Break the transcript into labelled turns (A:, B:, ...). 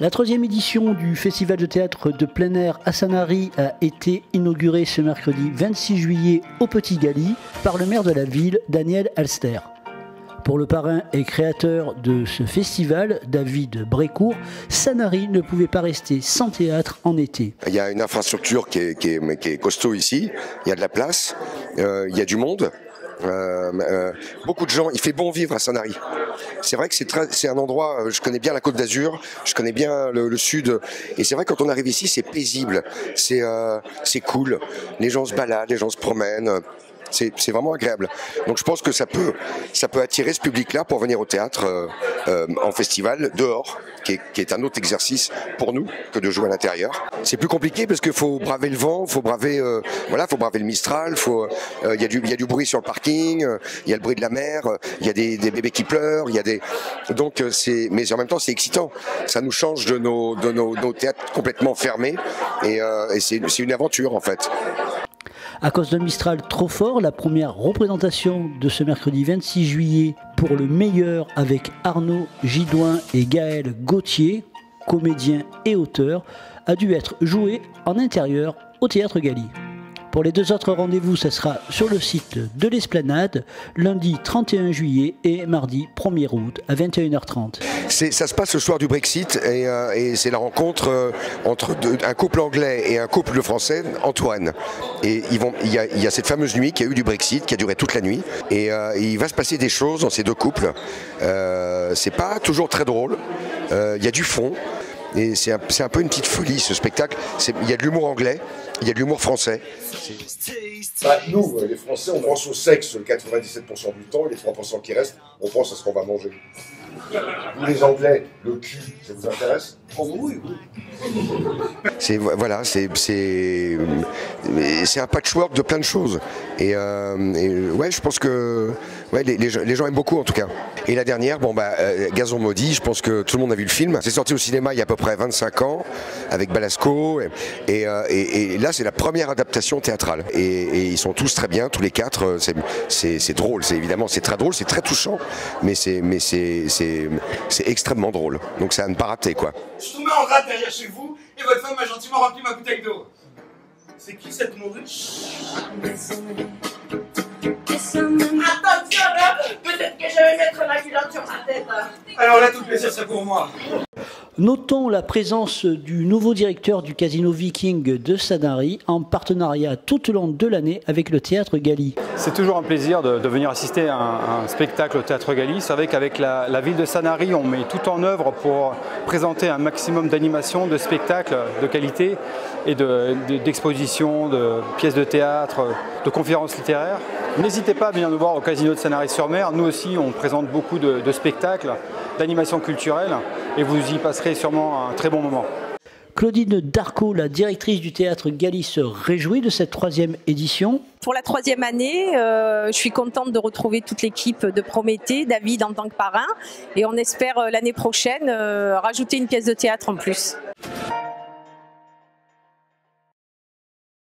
A: La troisième édition du Festival de théâtre de plein air à Sanary a été inaugurée ce mercredi 26 juillet au Petit Galy par le maire de la ville, Daniel Alster. Pour le parrain et créateur de ce festival, David Brécourt, Sanary ne pouvait pas rester sans théâtre en été.
B: Il y a une infrastructure qui est costaud ici, il y a de la place, il y a du monde. Beaucoup de gens, il fait bon vivre à Sanary. C'est vrai que c'est un endroit, je connais bien la Côte d'Azur, je connais bien le sud, et c'est vrai que quand on arrive ici, c'est paisible, c'est cool, les gens se baladent, les gens se promènent. C'est vraiment agréable. Donc je pense que ça peut attirer ce public-là pour venir au théâtre en festival, dehors, qui est un autre exercice pour nous que de jouer à l'intérieur. C'est plus compliqué parce qu'il faut braver le vent, faut braver le Mistral, il y a du bruit sur le parking, il y a le bruit de la mer, il y a des bébés qui pleurent, mais en même temps c'est excitant. Ça nous change de nos théâtres complètement fermés et c'est une aventure en fait.
A: À cause d'un Mistral trop fort, la première représentation de ce mercredi 26 juillet pour le meilleur avec Arnaud Gidouin et Gaël Gauthier, comédiens et auteurs, a dû être jouée en intérieur au Théâtre Galy. Pour les deux autres rendez-vous, ça sera sur le site de l'Esplanade, lundi 31 juillet et mardi 1er août à 21h30.
B: Ça se passe le soir du Brexit et c'est la rencontre entre un couple anglais et un couple français, Antoine. Et il y a cette fameuse nuit qui a eu du Brexit, qui a duré toute la nuit. Et il va se passer des choses dans ces deux couples. C'est pas toujours très drôle. Il y a du fond. Et c'est un peu une petite folie ce spectacle. Il y a de l'humour anglais, il y a de l'humour français. Nous, les Français, on pense au sexe 97% du temps, et les 3% qui restent, on pense à ce qu'on va manger. Vous les Anglais, le cul, ça vous intéresse? Oh oui, oui. C'est un patchwork de plein de choses. Et ouais, je pense que les gens aiment beaucoup en tout cas. Et la dernière, Gazon maudit, je pense que tout le monde a vu le film. C'est sorti au cinéma il y a à peu près 25 ans avec Balasco. Et là, c'est la première adaptation théâtrale. Et ils sont tous très bien, tous les quatre. C'est drôle, évidemment, c'est très drôle, c'est très touchant, mais c'est extrêmement drôle. Donc c'est à ne pas rater, quoi.
C: Je suis tombé en rade derrière chez vous et votre femme a gentiment rempli ma bouteille d'eau. C'est qui cette morue? Attention là, peut-être que je vais mettre ma culotte sur ma tête. Alors là, tout plaisir serait pour moi.
A: Notons la présence du nouveau directeur du Casino Viking de Sanary en partenariat tout au long de l'année avec le Théâtre Galy.
D: C'est toujours un plaisir de venir assister à un spectacle au Théâtre Galy. C'est vrai qu'avec la ville de Sanary, on met tout en œuvre pour présenter un maximum d'animations, de spectacles de qualité et d'expositions, de pièces de théâtre, de conférences littéraires. N'hésitez pas à venir nous voir au Casino de Sanary-sur-Mer. Nous aussi, on présente beaucoup de spectacles, d'animations culturelles et vous y passerez sûrement un très bon moment.
A: Claudine Darcot, la directrice du Théâtre Galy, se réjouit de cette troisième édition.
E: Pour la troisième année, je suis contente de retrouver toute l'équipe de Prométhée, David en tant que parrain, et on espère l'année prochaine rajouter une pièce de théâtre en plus.